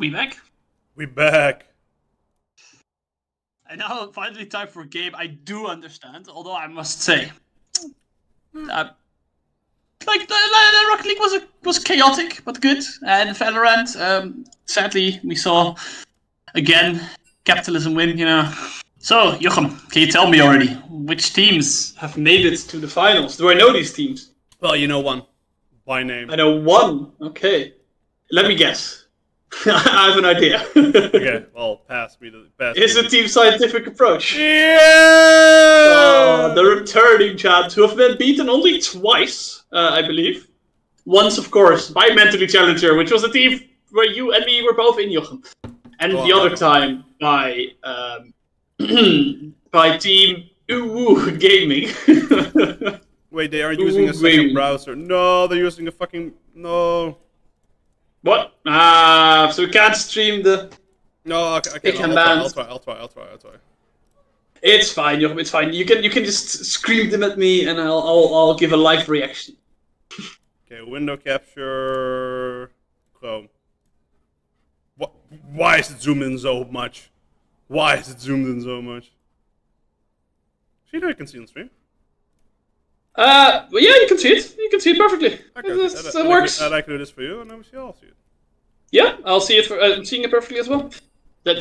We back? We back. And now finally time for a game I do understand, although I must say, like the Rocket League was chaotic but good, and Valorant, sadly we saw again capitalism win. So Jochem, can you tell me already which teams have made it to the finals? Do I know these teams? Well, you know one. By name. I know one. Okay, let me guess. I have an idea. Okay, well, pass. Is the Team Scientific Approach? Yeah! The returning champs who have been beaten only twice, I believe. Once, of course, by Mentally Challenger, which was a team where you and me were both in, Jochem. And the other time by by Team Uwu Gaming. Wait, they aren't using a second browser. No, they're using a fucking... No. What? So we can't stream the... No, okay, I'll try. It's fine, Jochem, it's fine. You can just scream them at me and I'll give a live reaction. Okay, window capture... Chrome. What? Why is it zoomed in so much? Why is it zoomed in so much? See that I can see on stream? Well, yeah, you can see it. You can see it perfectly. Okay, It works. I'd like to do this for you, and obviously I'll see it. Yeah, I'll see it. I'm seeing it perfectly as well. The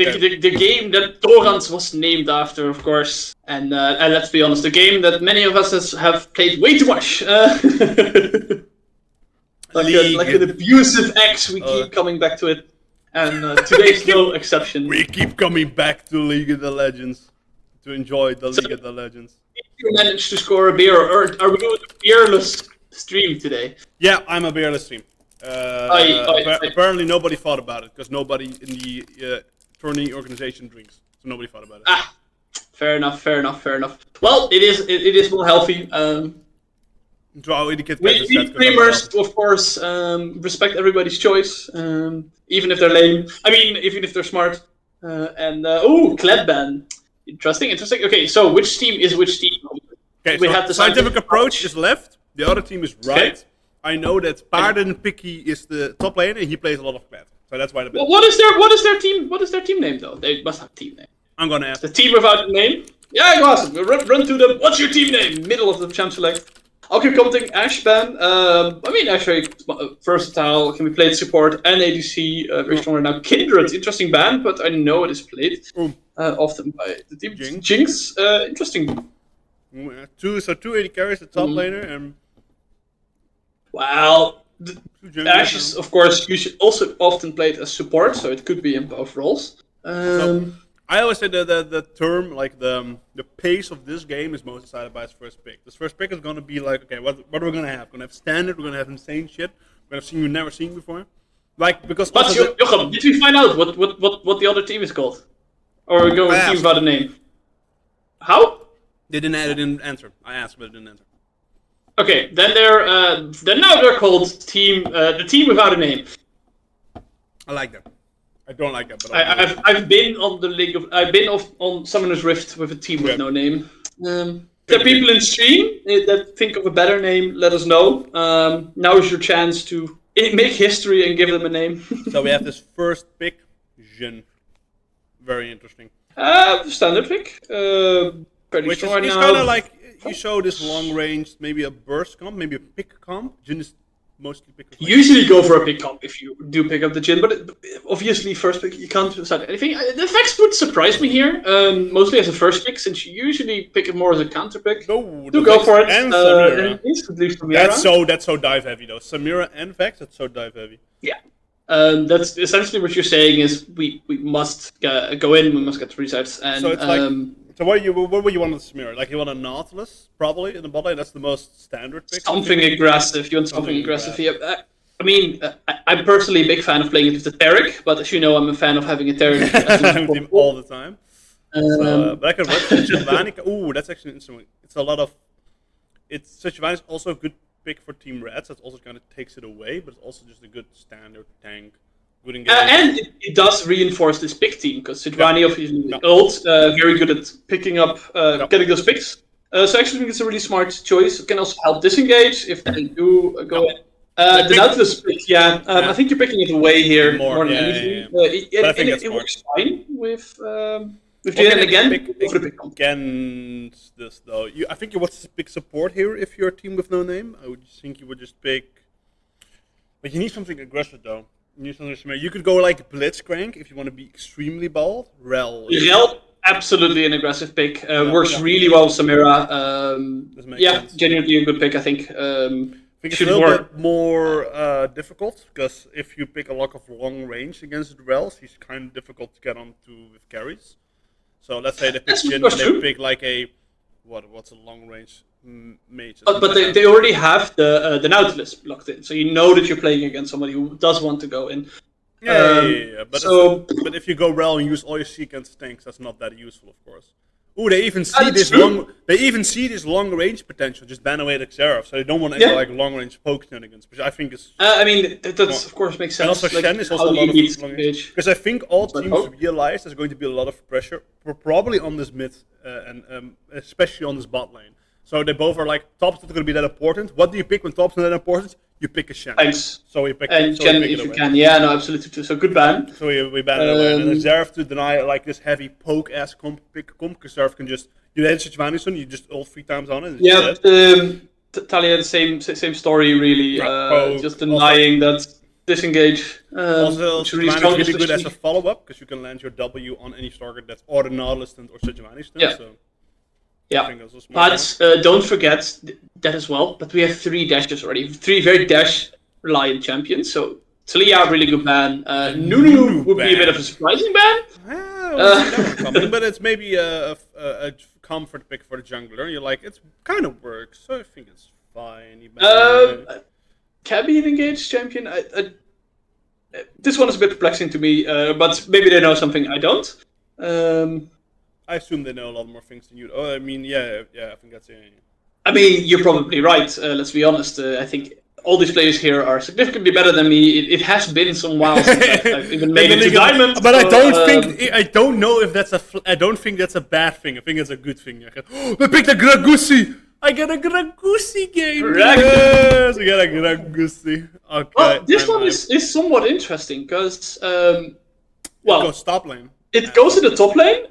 game that Torrance was named after, of course, and let's be honest, the game that many of us have played way too much. Like an abusive ex, we keep coming back to it, and today's no exception. We keep coming back to League of the Legends to enjoy the League of the Legends. If you manage to score a beer, or are we doing a beerless stream today? Yeah, I'm a beerless stream. Apparently nobody thought about it, because nobody in the tourney organization drinks, so nobody thought about it. Fair enough. Well, it is more healthy. We streamers, of course, respect everybody's choice, even if they're lame. I mean, even if they're smart. Klebban. Interesting. Okay, so which team is which team? Okay, we have the scientific approach is left. The other team is right. Okay. I know that Paarden Picky is the top laner, and he plays a lot of Kled. So that's why the. Well, what is their team name though? They must have a team name. I'm gonna ask. The team without a name? Yeah, go ask them. Run to them. What's your team name? Middle of the champ select. I'll keep commenting Ashban. I mean, Ash very versatile. Can be played support and ADC. Very strong right now. Kindred, interesting ban, but I know it is played often by the team. Jinx, interesting. Two AD carries, the top laner, and. Well, Ash is, of course, also often played as support, so it could be in both roles. I always say that the term, like the pace of this game is most decided by its first pick. This first pick is going to be like, okay, what are we going to have? We're going to have standard, we're going to have insane shit, we're going to have you've never seen before. Like, because... But, Jochem, did we find out what the other team is called? Or go with a team without a name? How? They didn't answer. I asked, but they didn't answer. Okay, then they're called the team without a name. I like that. I don't like that, but I've been on the League of on Summoner's Rift with a team with no name. There are people in stream that think of a better name. Let us know. Now is your chance to make history and give them a name. So we have this first pick, Jin. Very interesting. Standard pick. Pretty strong right now. It's kind of like. You show this long range, maybe a burst comp, maybe a pick comp. Jin is mostly pick. Usually go for a pick comp if you do pick up the Jin, but obviously first pick you can't decide anything. The effects would surprise me here, mostly as a first pick, since you usually pick it more as a counter pick. No, do go for it. And Samira. That's so dive heavy though. Samira and Vex, that's so dive heavy. Yeah. That's essentially what you're saying is we must go in, we must get 3 sets, and so it's like. So what would you want with Samira? Like you want a Nautilus, probably, in the bot lane? That's the most standard pick? Something aggressive. You want something aggressive here. I mean, I'm personally a big fan of playing it with the Taric, but as you know, I'm a fan of having a Taric with him all the time. But I could work with Sylvanica. Ooh, that's actually interesting. It's a lot of... Sylvanica is also a good pick for Team Reds. That also kind of takes it away, but it's also just a good standard tank. And it does reinforce this pick team, because Sidwani obviously old, very good at picking up, getting those picks. So I actually think it's a really smart choice. It can also help disengage if they do go in. The Nautilus pick, I think you're picking it away here more than yeah, anything. But I think It works fine with What Jin, can and I again, pick go for the pick comp. against this though? I think you would pick support here if you're a team with no name. I would think you would just pick. But you need something aggressive though. You need something. You could go like Blitzcrank if you want to be extremely bald. Rel. Absolutely an aggressive pick. Works really well with Samira. Sense. Genuinely a good pick, I think. I think it's a little bit more difficult because if you pick a lot of long range against the Rels, he's kind of difficult to get onto with carries. So let's say they pick Jin and they pick like a what's a long range mage. But they already have the Nautilus locked in, so you know that you're playing against somebody who does want to go in. Yeah. But if you go Rel and use all your C against tanks, that's not that useful, of course. Ooh, they even see this long. They even see this long range potential. Just ban away the Xerath, so they don't want any like long range poke shenanigans, which I think is. I mean, that of course makes sense. And also Shen is also a lot of long range. Because I think all teams realize there's going to be a lot of pressure, probably on this mid and especially on this bot lane. So they both are like, top's not going to be that important. What do you pick when top's not that important? You pick a Shen. Thanks. So we pick and Shen if you can. Yeah, no, absolutely. So good ban. So we ban it away. And then Xerath to deny like this heavy poke ass comp, because Xerath can just you had Situationson, you just ult 3 times on it. Yeah, Talia the same story really. Just denying that disengage. Also, Situationson is really good as a follow up because you can land your W on any target that's or the Nautilus or Situationson. Yeah. So. Yeah, but don't forget that as well. But we have 3 dashes already, 3 very dash-reliant champions. So Talia, really good ban. Nunu would be a bit of a surprising ban. But it's maybe a comfort pick for the jungler. You're like, it kind of works, so I think it's fine. Can be an engaged champion. This one is a bit perplexing to me, but maybe they know something I don't. I assume they know a lot more things than you. Oh, I mean, yeah, I think that's it. I mean, you're probably right. Let's be honest. I think all these players here are significantly better than me. It has been some while since I've even made it to Diamond. But I don't know if that's I don't think that's a bad thing. I think it's a good thing. We picked a Gragusi. I get a Gragusi game. Yes, we got a Gragusi. Okay. Well, this one is somewhat interesting because, it goes top lane. It goes in the top lane.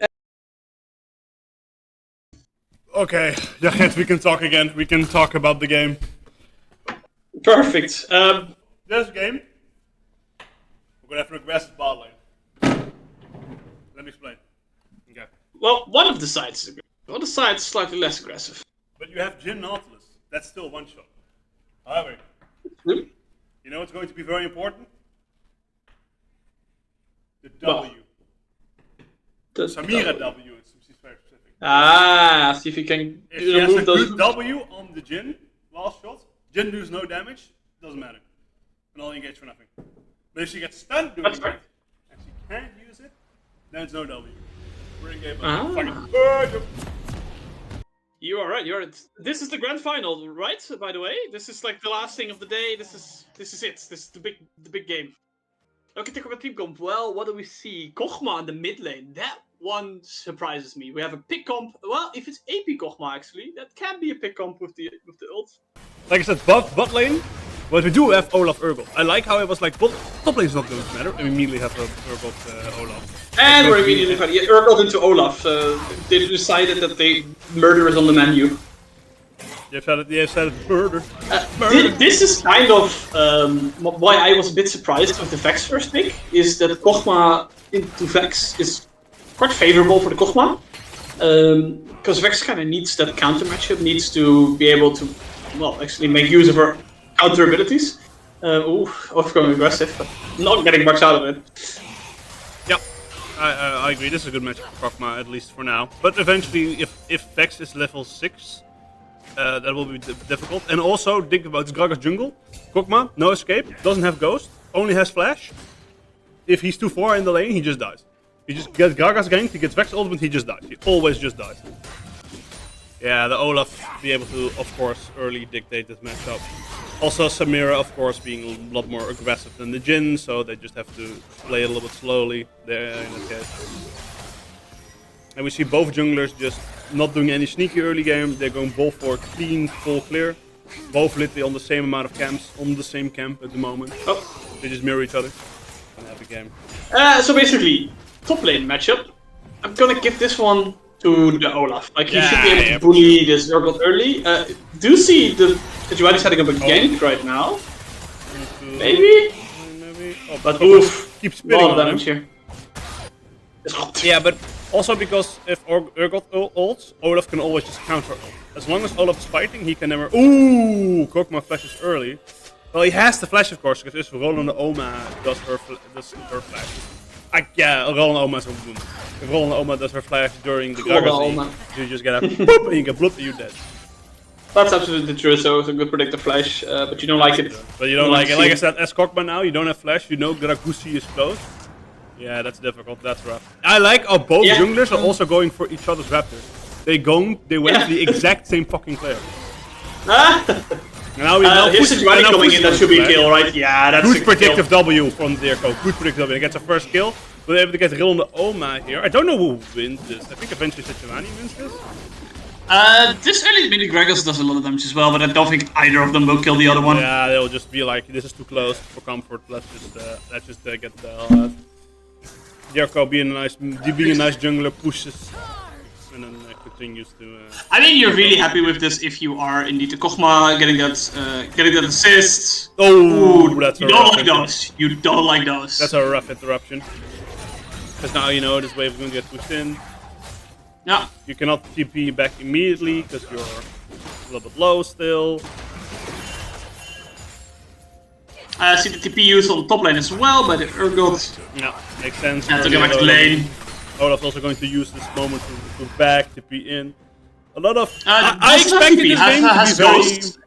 Okay, Jan-Gert, we can talk again. We can talk about the game. Perfect. This game, we're gonna have an aggressive bot lane. Let me explain. Okay. Well, one of the sides is aggressive. The other side is slightly less aggressive. But you have Jin Nautilus. That's still one shot. However, you know what's going to be very important? The W. The Samira W. She's very specific. See if you can if she has a good W on the Jin last shot, Jin does no damage, doesn't matter. And only engage for nothing. But if she gets stunned doing it, and she can't use it, then it's no W. We're in game. You are right. This is the grand final, right? By the way, this is like the last thing of the day. This is it. This is the big game. Okay, take up a team comp. Well, what do we see? Kochma in the mid lane. That one surprises me. We have a pick comp. Well, if it's AP Kochma actually, that can be a pick comp with the ult. Like I said, bot lane. But we do have Olaf Urgot. I like how it was like, top lane is not going to matter. And we immediately have Urgot Olaf. And we're immediately Urgot into Olaf. They decided that murder is on the menu. You said it, murder. This is kind of why I was a bit surprised with the Vex first pick, is that Kochma into Vex is quite favorable for the Kochma. Because Vex kind of needs that counter matchup, needs to be able to, well, actually make use of her counter abilities. Overcoming aggressive, but not getting much out of it. Yep, I agree. This is a good matchup for Kochma, at least for now. But eventually, if Vex is level 6, that will be difficult. And also, think about this Gragas jungle. Kochma, no escape, doesn't have Ghost, only has Flash. If he's too far in the lane, he just dies. He just gets Gragas ganked, he gets Vex ultimate, he just dies. He always just dies. Yeah, the Olaf be able to, of course, early dictate this matchup. Also, Samira, of course, being a lot more aggressive than the Jin, so they just have to play a little bit slowly there in that case. And we see both junglers just not doing any sneaky early game. They're going both for clean, full clear. both literally on the same amount of camps, on the same camp at the moment. Oh. They just mirror each other. And have a game. So basically, top lane matchup. I'm gonna give this one to the Olaf. Like, he should be able to bully this Urgot early. Do see the Sejuani setting up a gank right now. Maybe? Oh, but oof. Keep spinning lot of on damage him. here. Yeah, but also because if Urgot ults, Olaf can always just counter ult. As long as Olaf is fighting, he can never... Ooh! Kog'Maw flashes early. Well, he has to flash, of course, because if Roland Oma does her flash. Yeah, Roland Oma is a boom. If Roland Oma does her flash during the Gargazi, you just get a boop and you get bloop and you're dead. That's absolutely true, so it's a good predictor flash, but you don't like it. But you don't like it. Like I said, as Kog'Maw now, you don't have flash, you know Gragusi is close. Yeah, that's difficult, that's rough. I like how both junglers are also going for each other's raptors. They went to the exact same fucking player. And now here's Sejuani coming in, that should be a kill, right? Yeah, that's good predictive W from Dirko. Good predictive W. He gets a first kill. We're able to get Rilde Oma here. I don't know who wins this. I think eventually Sejuani wins this. This early mini Gragas does a lot of damage as well, but I don't think either of them will kill the other one. Yeah, they'll just be like, this is too close for comfort. Let's just get the hell out. Dirko being a nice jungler pushes. And then continues to. I mean, you're really happy with this if you are indeed the Kog'Maw getting that assist. Oh, that's you don't like those. You don't like those. That's a rough interruption. Because now you know this wave is going to get pushed in. Yeah. You cannot TP back immediately because you're a little bit low still. I see the TP used on the top lane as well by the Urgot. Yeah, makes sense. Yeah, to get back to lane. Olaf's also going to use this moment to back, TP in. A lot of... I expected this game to be very...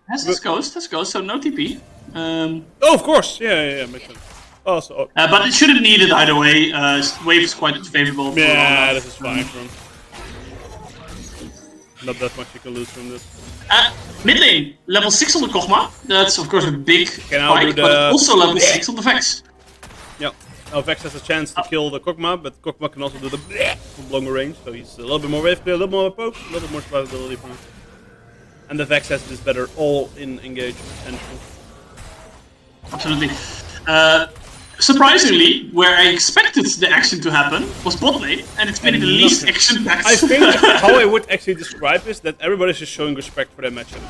Has Ghost, so no TP. Oh, of course, yeah, makes sense. Also, but it shouldn't need it either way. Wave is quite favorable. Yeah, this is fine from... Not that much you can lose from this. Mid lane, level 6 on the Kog'Maw. That's of course a big spike, but also level 6 on the Vex. Yeah. Now Vex has a chance to kill the Kog'Maw, but Kog'Maw can also do the from longer range, so he's a little bit more wave clear, a little more poke, a little bit more survivability for him. And the Vex has this better all-in engage potential. Absolutely. Surprisingly, where I expected the action to happen was bot lane, and it's been the least action-packed. I think how I would actually describe this, that everybody's just showing respect for their matchup.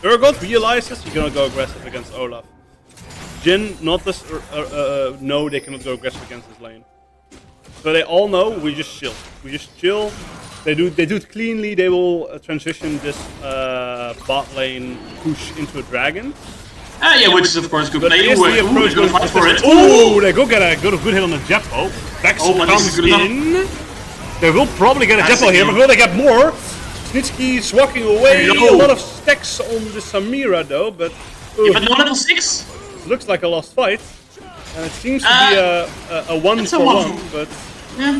Urgot realizes he's gonna go aggressive against Olaf. Jhin, not this, no, they cannot go aggressive against this lane. So they all know we just chill. We just chill. They do it cleanly. They will transition this bot lane push into a dragon. Yeah, which is of course good play. We're gonna fight for it. Ooh, they go get a good hit on the Jeppo. Vex comes in. They will probably get a Jeppo here, but will they get more? Snitsky's walking away. A lot of stacks on the Samira though, but... Yeah, but no level 6? Looks like a lost fight. And it seems to be a 1-for-1, but... Yeah.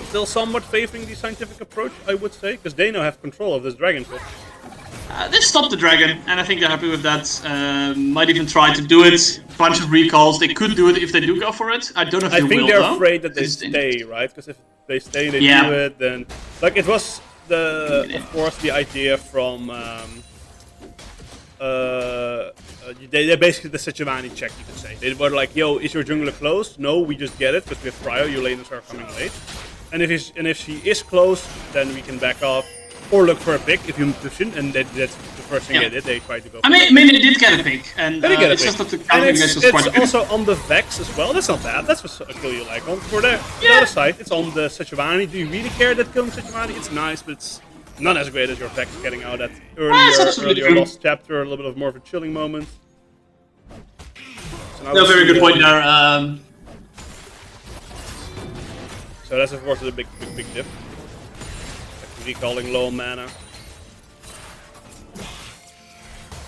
Still somewhat favoring the scientific approach, I would say, because they now have control of this dragon pit. They stopped the dragon, and I think they're happy with that. Might even try to do it. Bunch of recalls. They could do it if they do go for it. I don't know if they will, I think they're afraid that they stay, right? Because if they stay, they do it, then... Like, it was, of course, the idea from... they basically the Sejuani check, you could say. They were like, yo, is your jungler close? No, we just get it, because we have Cryo, your laners are coming late. And if she is close, then we can back off. Or look for a pick if you push in, and that's the first thing they did. They tried to go. I mean, they did get a pick, and it's just that the counter engage was quite good. It's also on the Vex as well. That's not bad. That's a kill you like. For the other side, it's on the Sejuani. Do you really care that killing Sejuani? It's nice, but it's not as great as your Vex getting out that earlier lost chapter. A little bit of more of a chilling moment. So no, very good point there. So that's of course a big diff. Recalling low on mana.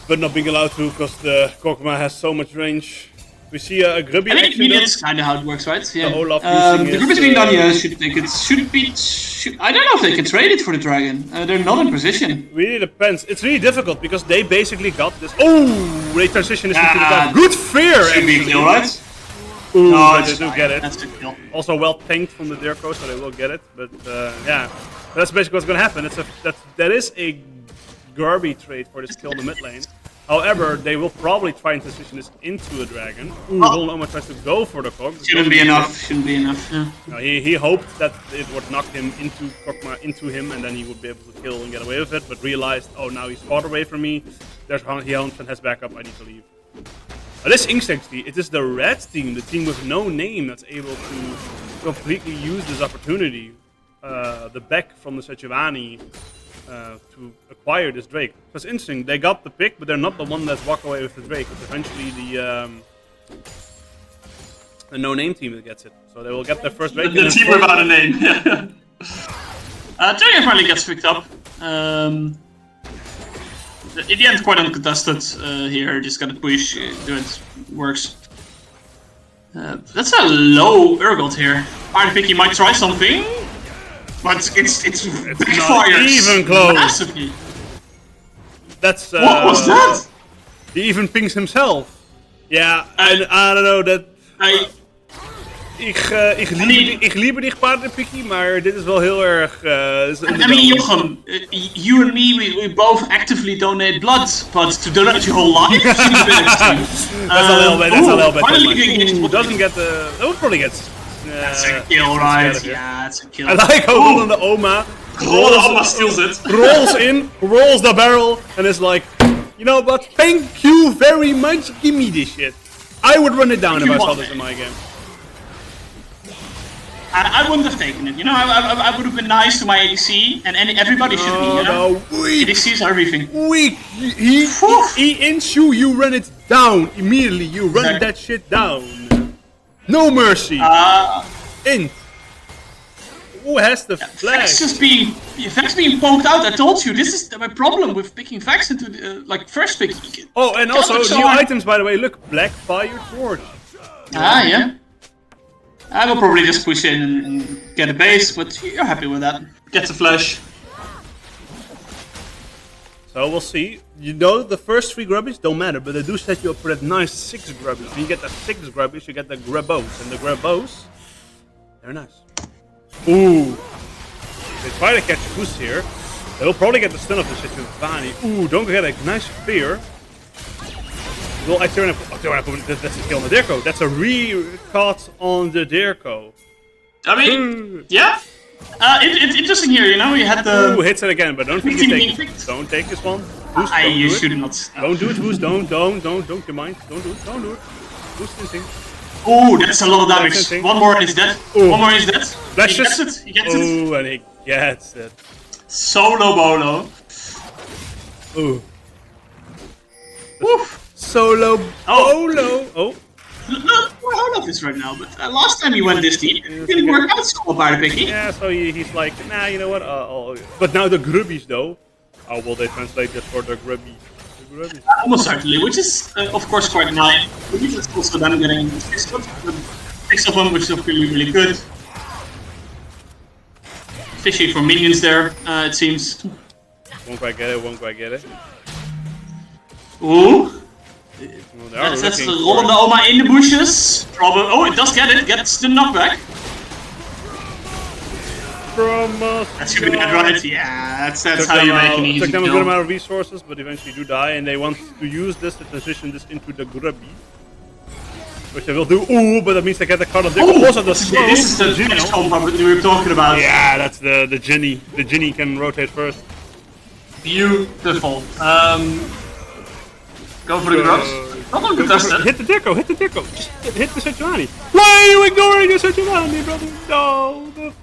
But not being allowed to because the Kog'Maw has so much range. We see a Grubby I think that's kind of how it works, right? Yeah. Olaf the Grubby's being done, yeah, should take it. I don't know if they can trade it for the dragon. They're not in position. Really depends. It's really difficult because they basically got this. Oh, they transition this into the dragon. Good fear! Should be a kill, right? Ooh, no, they do get it. That's a kill. Also well tanked from the Dirko, so they will get it. But yeah. That's basically what's going to happen. That is a Garby trade for this kill in the mid lane. However, they will probably try and transition this into a dragon. Ooh, Golden Oma tries to go for the Kog. Shouldn't be enough. Shouldn't be enough. Yeah. No, he hoped that it would knock him into Kog'Maw, into him, and then he would be able to kill and get away with it. But realized, oh, now he's far away from me. There's he hunts and has backup. I need to leave. This Insects, it is the red team, the team with no name, that's able to completely use this opportunity. The back from the Sejuani. To acquire this Drake. That's interesting. They got the pick, but they're not the one that walk away with the Drake. It's eventually the no-name team that gets it. So they will get their first Drake. The team without a name. Dragon finally gets picked up. In the end, quite uncontested here. Just gotta push, do it. Works. That's a low Urgot here. I think he might try something. But it's not even close. Massively. That's what was that? He even pings himself. Yeah, I don't know that. Ik liebe dich paardenpikkie, maar dit is wel heel erg. I mean, Jochem, you and me, we both actively donate blood, but to donate your whole life seems a bit extreme. That's a little bit. That's a little bit. Finally, doesn't get the. That would probably get. That's a kill, right? Yeah, that's a kill. I like how Golden Oma steals it. Rolls in, rolls the barrel, and is like, you know what? Thank you very much. Give me this shit. I would run it down if I saw this in my game. I wouldn't have taken it. You know, I would have been nice to my ADC, and everybody should be. You know, ADCs are everything. Weak. He ints you, you run it down immediately. You run that shit down. No mercy. In. Who has the flag? Vex being poked out. I told you, this is my problem with picking Vex into the, first pick. Oh, and also new items, by the way. Look, Black Fire Torch. Yeah. I will probably just push in and get a base, but you're happy with that. Gets a flash. So we'll see. You know, the first 3 grubbies don't matter, but they do set you up for that nice 6 grubbies. When you get the 6 grubbies, you get the Grabos. And the Grabos, they're nice. Ooh. They try to catch a boost here. They'll probably get the stun of the Sejuani. Ooh, don't get a nice spear. Well, I turn up. That's a kill on the Dirko. That's a re-caught on the Dirko. I mean, yeah. It's interesting here, you know, you had the... Ooh, hits it again, but don't think you take it. Don't take this one. Boost, you should not. Don't do it, Boost, don't, you mind. Don't do it. Boost instinct. Ooh, that's a lot of damage. One more and he's dead. Ooh. One more and he's dead. He gets it. Ooh, and he gets it. Solo bolo. Ooh. Woof. Solo bolo. Oh. Look where Olaf is right now, but last time he went this deep, it didn't work out so well, Picky. Yeah, so he's like, nah, you know what? But now the grubbies, though. How will they translate this for the grubbies? Almost certainly, which is, of course, quite nice. But it's also then getting 6 of them, which is really, really good. Fishy for minions there, it seems. Won't quite get it. Ooh. That's rolling the Oma in the bushes. Oh, it does get it. Gets the knockback. That's gonna be that right. Yeah, that's how you make an easy kill. Took them a kill. good amount of resources, but eventually do die, and they want to use this to transition this into the grubby. Which they will do. Ooh, but that means they get the card of the also the slow. This is the Ginny combo that we were talking about. Yeah, that's the Ginny. The Ginny can rotate first. Beautiful. Go for the grubs. Not on contested. Hit the Dirko. Just hit the Sejuani. Why are you ignoring the Sejuani, brother? No, the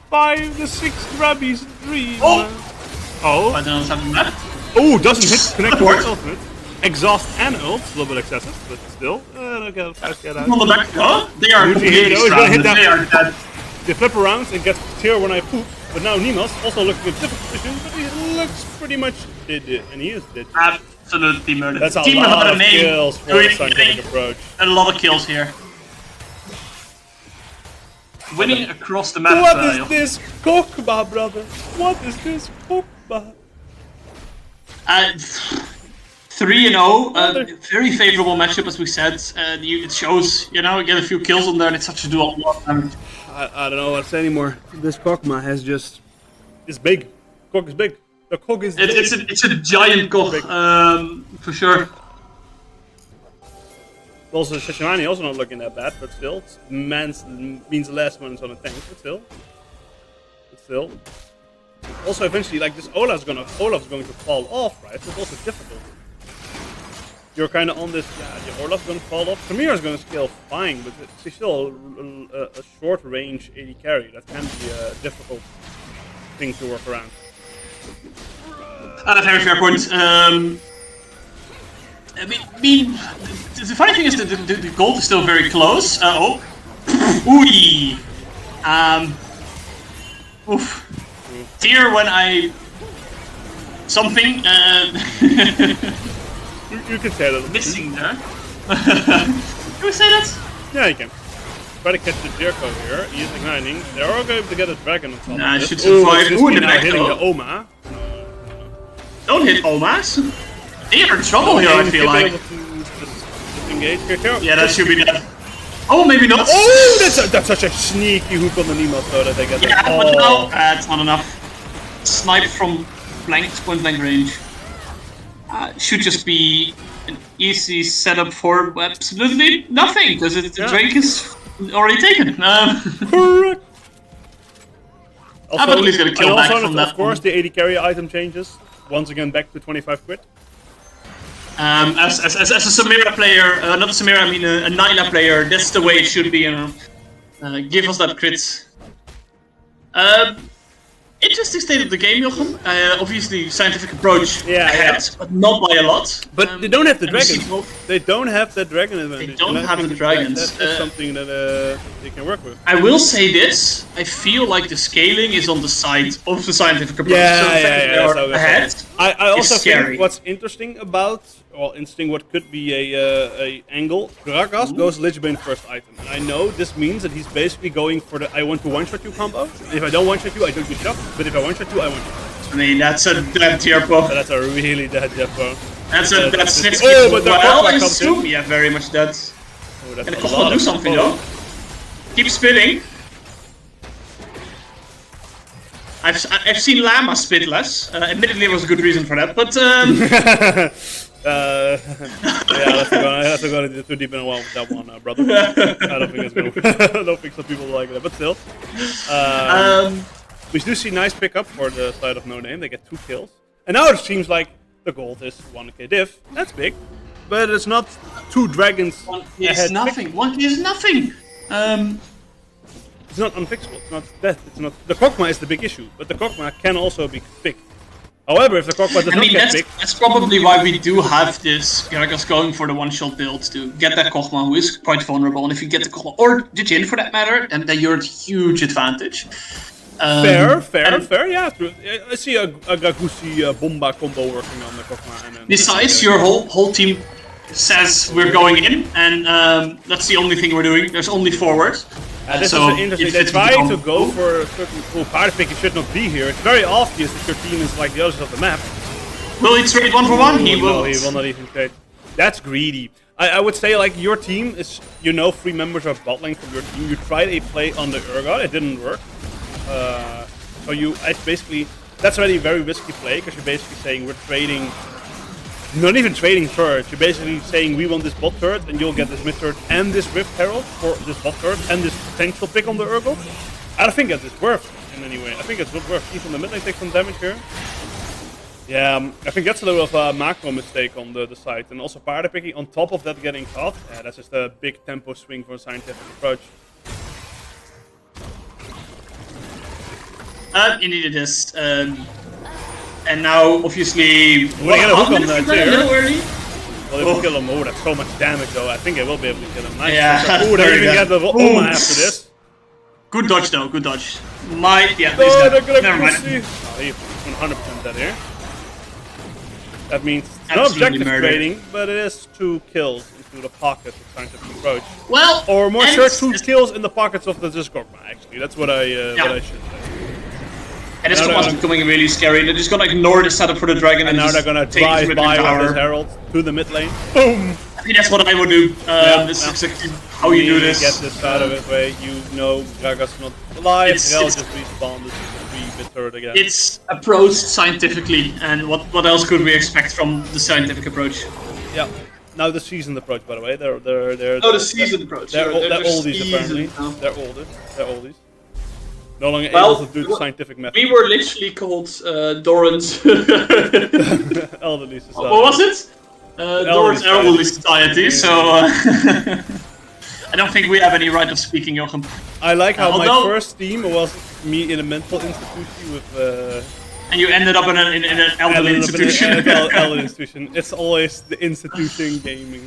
6 grubbies, 3. Oh. I don't know something left. Oh, doesn't hit. Connect to its ultimate. Exhaust and ult. A little bit excessive, but still. Get out. On the back. Oh, they are completely stranded. They are dead. They flip around and get tier when I poop. But now Nemas also looking in a different position, but he looks pretty much dead, and he is dead. Absolutely murdered. That's a lot of kills for the scientific approach. A lot of kills here. Winning across the map. What is this Kog'Maw, brother? What is this Kog'Maw? 3-0, very favorable matchup as we said. It shows, you know, you get a few kills on there and it's such a duel. I don't know what to say anymore. This Kog'Maw has just... It's big. Kog is big. The Kog is big. It's a giant Kog, for sure. Also, Shashamani also not looking that bad, but still, means less when it's on a tank, but still. Also, eventually, like this Olaf's going to fall off, right? So it's also difficult. You're kind of on this, the Olaf's going to fall off. Samir's going to scale fine, but it's still a short range AD carry. That can be a difficult thing to work around. That's a very fair point. I mean, the funny thing is that the gold is still very close. Ooh. Oof. Tear when I... Something, You can say that. Missing there. Can we say that? Yeah, you can. Try to catch the Jericho here. He is igniting. They're all going to get a dragon on top. Nah, should survive. Ooh, in the back hitting though. the Oma. Don't hit Omas. They're in trouble here, I feel like. Engage here. Yeah, that should be dead. Oh, maybe not. Oh, that's such a sneaky hook on the Nemo though that they get. Yeah, but no, it's not enough. Snipe from point blank range. Should just be an easy setup for absolutely nothing, because the Drake is already taken. Correct. But at least get a kill back from that. Of course, the AD carry item changes. Once again, back to 25 quid. As a Samira player, not a Samira, I mean a Nyla player, that's the way it should be, you know. Give us that crit. Interesting state of the game, Jochem. Obviously, scientific approach ahead, but not by a lot. But they don't have the dragon. They don't have the dragon advantage. They don't have the dragons. That's something that they can work with. I will say this: I feel like the scaling is on the side of the scientific approach. Ahead. I also scary. think what's interesting about, what could be a angle. Gragas goes Lich Bane first item, and I know this means that he's basically going for the I want to one-shot you combo. If I don't one-shot you, I don't get shot. But if I one-shot you, I one-shot you. I mean, that's a dead tier buff. That's a really dead tier buff. That's 6 but the well, I assume, yeah, very much dead. Oh, and the Koch do something though. Keep spitting. I've seen Llama spit less. Admittedly, there was a good reason for that, but yeah, let's go too deep in that one, brother. I don't think it's gonna. I don't think some people like that, but still. We do see nice pickup for the side of No Name. They get 2 kills, and now it seems like the gold is 1k diff. That's big, but it's not 2 dragons. 1k is nothing. 1k is nothing. It's not unfixable. It's not death. It's not. The Kokma is the big issue, but the Kokma can also be picked. However, if the Kokma does not get picked, that's probably why we do have this Gragas going for the one-shot build to get that Kokma, who is quite vulnerable. And if you get the Kokma or the Jhin for that matter, then you're at huge advantage. Fair. Yeah, true. I see a Gagusi Bomba combo working on the Kokma. And besides, your whole team says we're going in, and that's the only thing we're doing. There's only forward. This so is interesting. They try to go for a certain party picking should not be here. It's very obvious that your team is like the others of the map. Will he trade 1 for 1? He will. No, he will not even trade. That's greedy. I would say like your team is, 3 members are bot lane from your team. You tried a play on the Urgot, it didn't work. So that's already a very risky play because you're basically saying we're trading. Not even trading turrets, you're basically saying we want this bot turret and you'll get this mid turret and this Rift Herald for this bot turret and this potential pick on the Urgot. I don't think that is worth it in any way. I think it's not worth even the mid lane take some damage here. Yeah, I think that's a little of a macro mistake on the side. And also party picking on top of that getting caught. Yeah, that's just a big tempo swing for a scientific approach. Indeed it is. And now, obviously, we're gonna hook on that a little early. Well, if we kill him, that's so much damage though. I think I will be able to kill him. Nice. Yeah. Oh, they're even get the Oma after this. Good dodge though, good dodge. Never mind. Oh, he's 100% dead here. That means it's not Absolutely objective murdered. trading, but it is 2 kills into the pockets of scientific approach. Well, or more sure, 2 kills in the pockets of the Discogma. Actually, that's what I should say. And this Kokma's becoming really scary. They're just gonna ignore the setup for the dragon and now they're gonna drive by with this Herald to the mid lane. Boom! I think that's what I would do. This is exactly how you do this. Get this out of his way. Gragas not alive. Herald just respawned. This is a 3-bit turret again. It's approached scientifically, and what else could we expect from the scientific approach? Yeah. Now the seasoned approach, by the way. They're the seasoned approach. They're oldies apparently. Now. They're oldies. No longer Well, able to do the scientific method. We were literally called Doran's. Elderly society. What was it? Doran's Elderly Society. So I don't think we have any right of speaking, Jochem. I like how my first team was me in a mental institution with. And you ended up in an elderly institution. Elderly institution. It's always the institution gaming.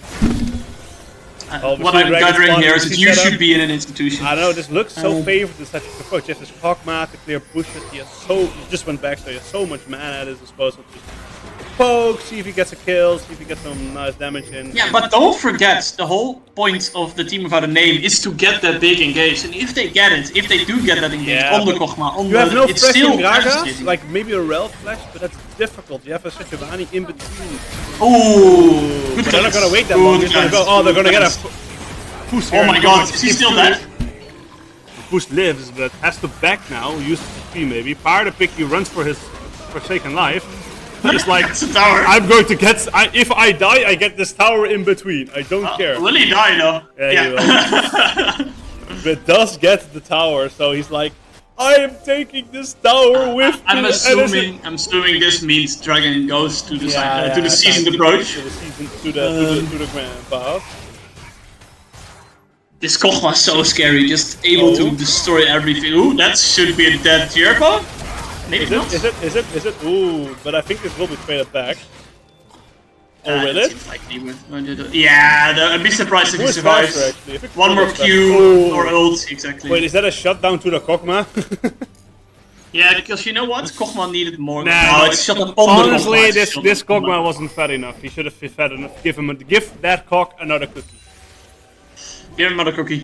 What I'm gathering here is that you should be in an institution. I know, this looks so favored in such a approach. You have this Kog'Maw to clear bushes. He just went back, so he has so much mana at his disposal. Just poke, see if he gets a kill, see if he gets some nice damage in. Yeah, but don't forget, the whole point of the team without a name is to get that big engage. And if they get it, if they do get that engage on the Kog'Maw, you have no flashing Gragas, like maybe a Rel flash, but that's difficult. You have a Sechevani in between. Ooh, but they're not gonna wait that long. They're gonna go. Oh, they're gonna get a Fus here. Oh my god, is he still dead? Fus lives, but has to back now. Uses the HP maybe. Fire the pick. He runs for his forsaken life. It's like I'm going to get. If I die, I get this tower in between. I don't care. Will he die though? Yeah. He will. But does get the tower, so he's like, I am taking this tower with me. I'm assuming this means Dragon goes to the seasoned approach. To the grand path. This Kog'Maw is so scary, just able to destroy everything. Ooh, that should be a dead Tierpo. Maybe not. Is it? Ooh, but I think this will be traded back. Or will it? Seems like he would. Yeah, I'd be surprised if he survives. Faster, one more Q or ult, exactly. Wait, is that a shutdown to the Kog'Maw? Yeah, because you know what? Kog'Maw needed more. Nah, it's shut up on honestly, this Kog'Maw wasn't fat enough. He should have been fat enough. Give that Kog another cookie. Give him another cookie.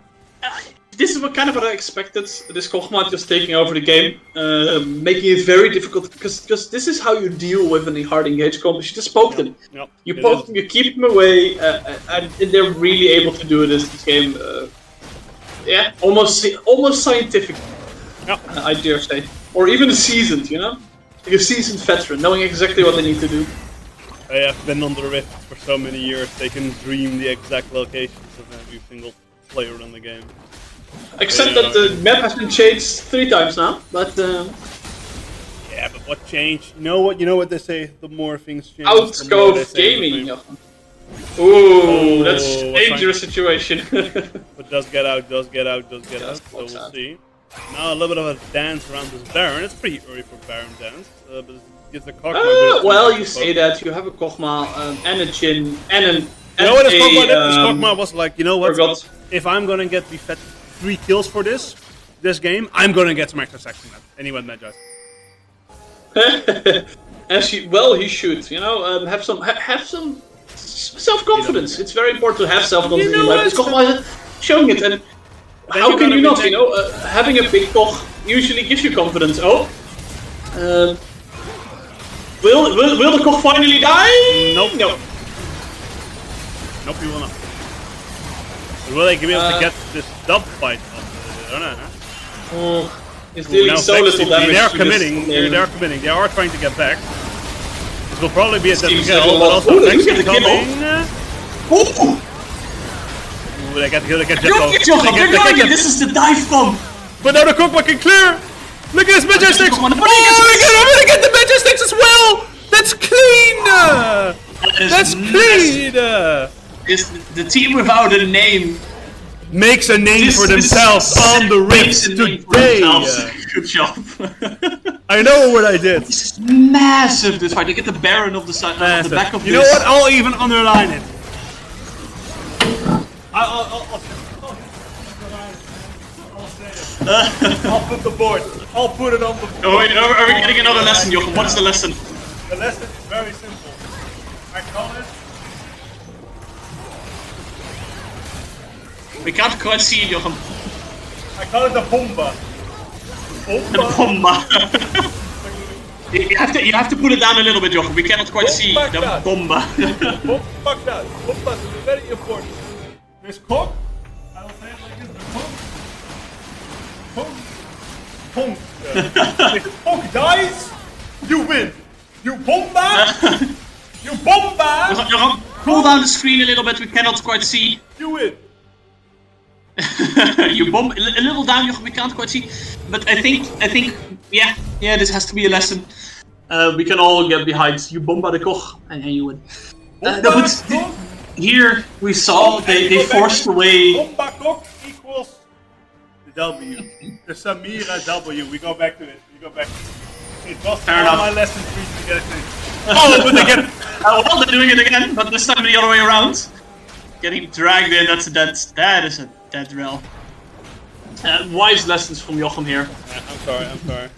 This is what I expected. This Kog'Maw just taking over the game, making it very difficult. Because this is how you deal with a hard engage comp. You just poke them. Yep, you poke them, you keep them away, and they're really able to do this game. Yeah, almost scientific. Yep. I dare say, or even a seasoned. Like a seasoned veteran, knowing exactly what they need to do. They have been on the Rift for so many years. They can dream the exact locations of every single player in the game. Except that the map has been changed 3 times now, but yeah, but what changed? You know what they say, the more things change. Outscope gaming. Ooh, that's a dangerous situation. But does get out, so we'll see. Now a little bit of a dance around this Baron. It's pretty early for Baron dance, but it gives the Kog'Maw well, you say that, you have a Kog'Maw and a Jhin and an... You know what this Kog'Maw did? This Kog'Maw was like, you know what? If I'm gonna get the 3 kills for this game, I'm gonna get some extra section map. And he went Magi. He should. Have some self-confidence. It's very important to have self-confidence in life. Kog'Maw is showing it, and how can you not? Having a big Kog usually gives you confidence. Will the Kog finally die? Nope. No. Nope, he will not. Will they be able to get this dub fight up? I don't know. It's dealing so little damage. They are committing. They are committing. They are trying to get back. This will probably be a dead kill, but also Vex is coming. Ooh, they get Jochem, this is the dive bomb. But now the Kog'Maw can clear. Look at this Magi Sticks. Oh, they get the Magi Sticks as well. That's clean. That's clean. The team without a name makes a name for themselves on the Rift today. Good job. I know what I did. This is massive. This fight. They get the Baron of the side, of the back of this. You know what? I'll even underline it. I'll put the board. I'll put it on the board. Are we getting another lesson, Jochem? What is the lesson? The lesson is very simple. I call it. We can't quite see it, Jochem. I call it the bomba. The bomba. you have to put it down a little bit, Jochem. We cannot quite see the bomba. Fuck that. Bomba is very important. This Kog, I will say it like this, if Kog dies, you win. You bomba! You bomba! pull down the screen a little bit. We cannot quite see. You win. You bomb a little down, Jochem, we can't quite see. But I think, yeah, this has to be a lesson. We can all get behind. You bomb by the Koch, and you win. Here we saw they forced away. Bomba Koch equals the W. The Samira W. We go back to it. It was Fair enough. My lesson for you to get it thing. Oh, but they get it. Well, they're doing it again, but this time the other way around. Getting dragged in, that is a dead rail. Wise lessons from Jochem here. I'm sorry.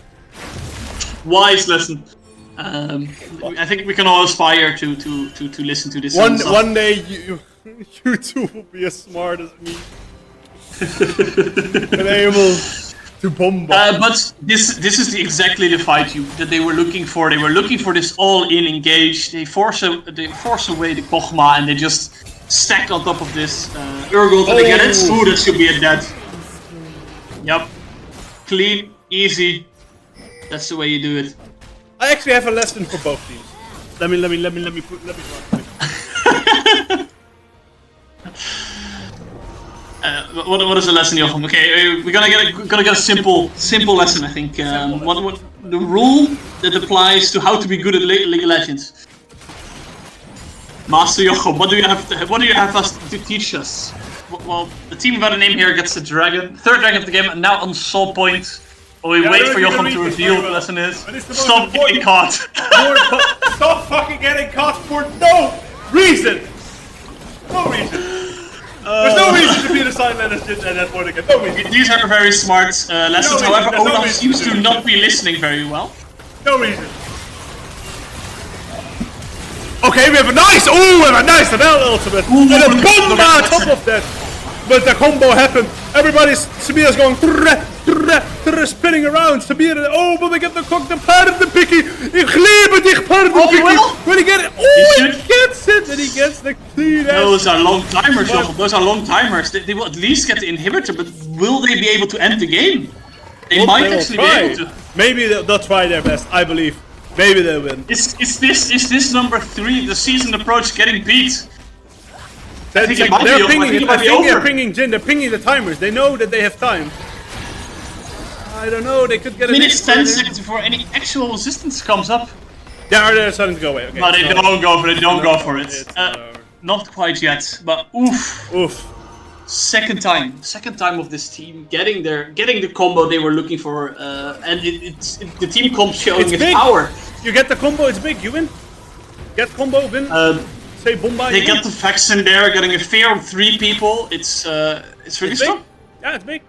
Wise lesson. I think we can all aspire to listen to this. One day you two will be as smart as me. And able to bomb. But this is exactly the fight that they were looking for. They were looking for this all-in engage. They force away the Kochma and they just stack on top of this Urgot and they get it. Ooh, that should be a dead. Yep. Clean, easy. That's the way you do it. I actually have a lesson for both teams. Let me put. What is the lesson, Jochem? Okay, we're gonna get a simple lesson, I think. What the rule that applies to how to be good at League of Legends. Master Jochem, what do you have us to teach us? Well, the team without a name here gets the dragon, third dragon of the game, and now on soul point. While we wait for Jochem to reveal what the lesson is. Stop getting caught. Stop fucking getting caught for no reason. No reason. There's no reason to be the silent and that point again. No reason. These are very smart lessons. However, Olaf seems to not be listening very well. No reason. Okay, we have a nice. Ooh, we have a nice Adele ultimate. And a bomb on top of that. But the combo happened. Samira's going spinning around. Samira, oh, but we get the cock, the paardenpikkie. Ik liebe dich, paardenpikkie. Will he get it? Oh, he gets it, and he gets the clean ass. Those are long timers, Jochem. Those are long timers. They will at least get the inhibitor, but will they be able to end the game? They might actually be able to. Maybe they'll try their best, I believe. Maybe they'll win. Is this number 3, the season approach, getting beat? I think they're pinging Jin, they're pinging the timers. They know that they have time. I don't know, they could get a minutes 10 seconds before any actual resistance comes up. They're starting to go away. Okay, no, they don't go for it. Don't go for it. Not quite yet, but oof. Second time of this team getting the combo they were looking for, and the team comp showing its power. You get the combo, it's big. You win. Get combo, win. Say Bomba. They get the Vex in there, getting a fear of 3 people. It's really strong. Yeah, it's big.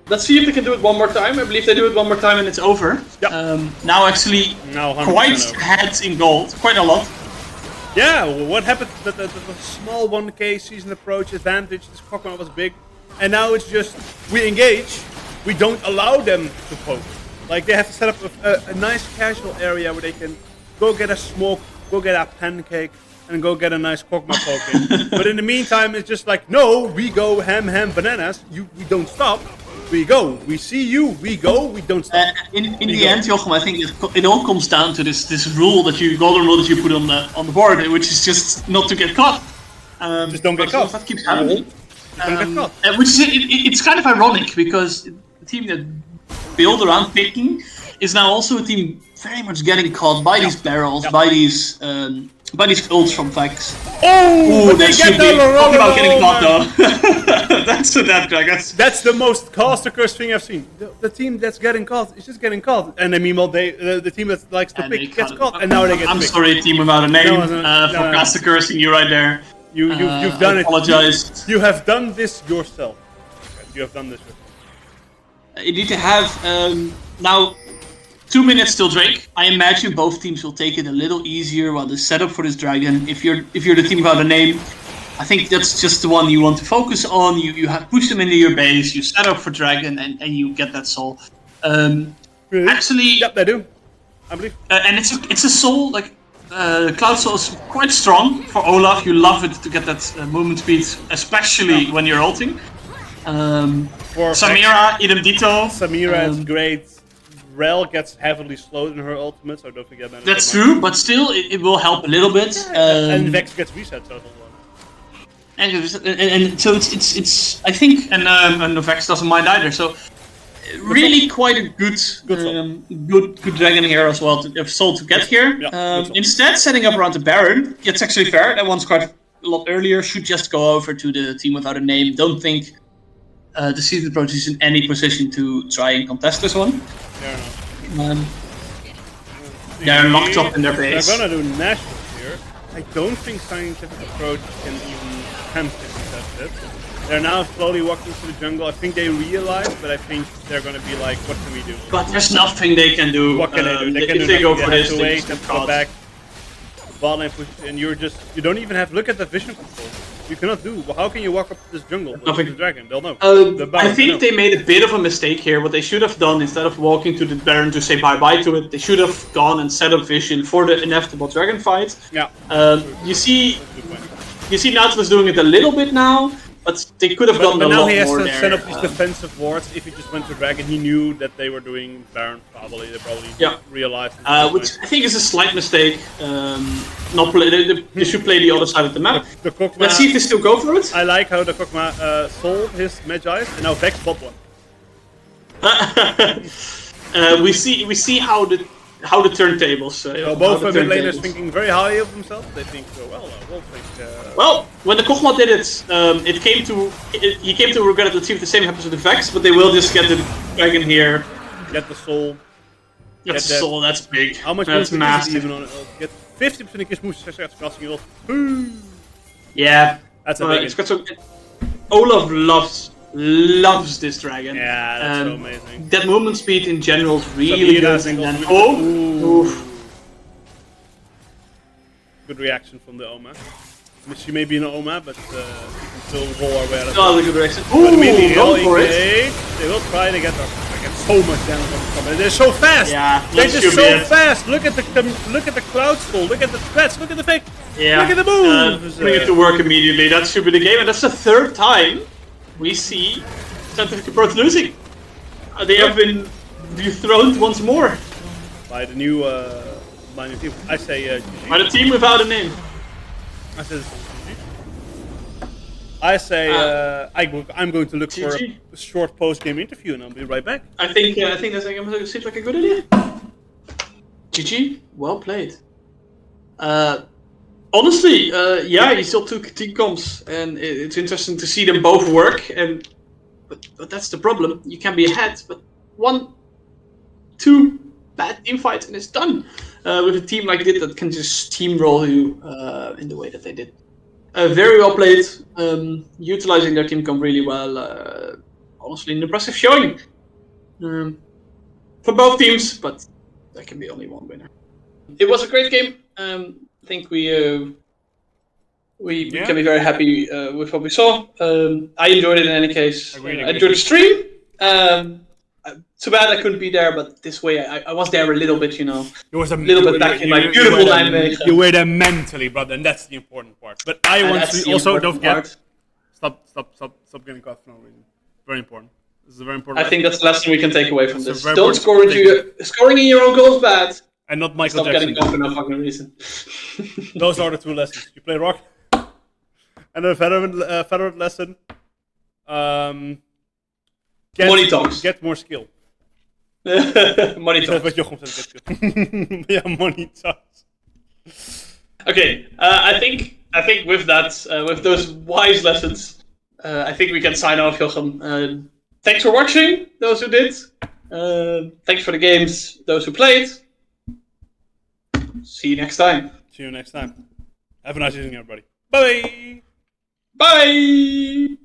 Let's see if they can do it one more time. I believe they do it one more time and it's over. Yep. Now actually quite ahead in gold, quite a lot. Yeah, well, what happened? The small 1k season approach advantage, this Cockman was big. And now it's just, we engage, we don't allow them to poke. Like they have to set up a nice casual area where they can go get a smoke, go get a pancake, and go get a nice Kog'Maw poking. But in the meantime, it's just like, no, we go ham bananas, we don't stop. We go, we see you, we go, we don't stop. In the end, Jochem, I think it all comes down to this rule golden rule that you put on the board, which is just not to get caught. Just don't get caught. That keeps happening. Don't get caught. Which is it's kind of ironic because the team that built around picking is now also a team very much getting caught by these barrels, by these ults from Vex. Oh, that should be talking about getting caught though. That's a dead drag. That's the most caster curse thing I've seen. The team that's getting caught is just getting caught, and I mean, well, the team that likes to pick gets caught, and now they get. I'm sorry, team without a name, for caster cursing you right there. You've done it. Apologized. You have done this yourself. You have done this yourself. You need to have now 2 minutes till Drake. I imagine both teams will take it a little easier while the setup for this dragon. If you're the team without a name, I think that's just the one you want to focus on. You have push them into your base, you set up for dragon, and you get that soul. Really? Actually, yep, they do. I believe. And it's a soul like Cloud Soul is quite strong for Olaf. You love it to get that movement speed, especially when you're ulting. Samira, idem dito. Samira is great. Rel gets heavily slowed in her ultimate, so don't forget that. That's true, but still, it will help a little bit. And Vex gets reset, so and so it's I think, and Vex doesn't mind either. So really quite a good dragon here as well to have soul to get here. Yeah, Instead, setting up around the Baron, it's actually fair. That one's quite a lot earlier. Should just go over to the team without a name. Don't think the Seated Approach is in any position to try and contest this one. Fair enough. They're locked up in their base. They're gonna do nationals here. I don't think Scientific Approach can even attempt to contest it. They're now slowly walking through the jungle. I think they realize, but I think they're gonna be like, what can we do? But there's nothing they can do. What can they do? They can if do they go nothing. for They this, have to they wait just and go back. Bot lane push, and you don't even have, look at the vision control. You cannot do, how can you walk up to this jungle with the dragon? They'll know. I think they made a bit of a mistake here. What they should have done, instead of walking to the Baron to say bye-bye to it, they should have gone and set up vision for the inevitable dragon fight. Yeah. You see Nautilus doing it a little bit now, but they could have done a lot more there. But now he has to set up these defensive wards. If he just went to dragon, he knew that they were doing Baron, probably. They probably realized. Which I think is a slight mistake. They should play the other side of the map. The Kokma, let's see if they still go for it. I like how the Kokma sold his Magi's and now Vex bot one. We see how the turntables. Both mid laners thinking very highly of themselves. They think, we'll take. Well, when the Kog'Maw did it, he came to regret it. Let's see if the same happens with the Vex, but they will just get the dragon here. Get the soul. Get the soul. That's big. How much that's massive. Even on it? Get 50% increase moves. Yeah, that's a big. It's got some. Olaf loves this dragon. Yeah, that's so amazing. That movement speed in general is really good. And then, good reaction from the Oma. She may be an Oma, but we can still roll our way out of it. Oh, a good reaction. Go for it. They will try to get so much damage on the top. And they're so fast. Yeah, they're just so fast. Look at the cloud stall. Look at the threats. Look at the fake. Yeah. Look at the moves. Bring it to work immediately. That should be the game, and that's the third time we see Scientific Approach losing. They have been dethroned once more by the new team. I say by the team without a name. I say I'm going to look for a short post-game interview, and I'll be right back. I think that seems like a good idea. GG, well played. Honestly, yeah, he still took team comps, and it's interesting to see them both work. But that's the problem. You can be ahead, but 1-2 bad team fights, and it's done. With a team like this that can just steamroll you in the way that they did. Very well played, utilizing their team comp really well. Honestly, an impressive showing for both teams, but there can be only one winner. It was a great game. I think we can be very happy with what we saw. I enjoyed it in any case. I enjoyed the stream. Too bad I couldn't be there, but this way I was there a little bit, you know. It was a little bit back in my beautiful Nijmegen. You were there mentally, brother, and that's the important part. But I want to also don't forget. Stop getting caught for no reason. Very important. This is a very important. I think that's the lesson we can take away from this. Don't scoring in your own goal is bad. And not Michael Jackson. Jackson. Stop getting caught for no fucking reason. Those are the two lessons. You play rock, and the veteran lesson. Money talks. Get more skill. Money talks. What Jochem said. Yeah, money talks. Okay, I think with that, with those wise lessons, I think we can sign off, Jochem. Thanks for watching, those who did. Thanks for the games, those who played. See you next time. See you next time. Have a nice evening, everybody. Bye. Bye.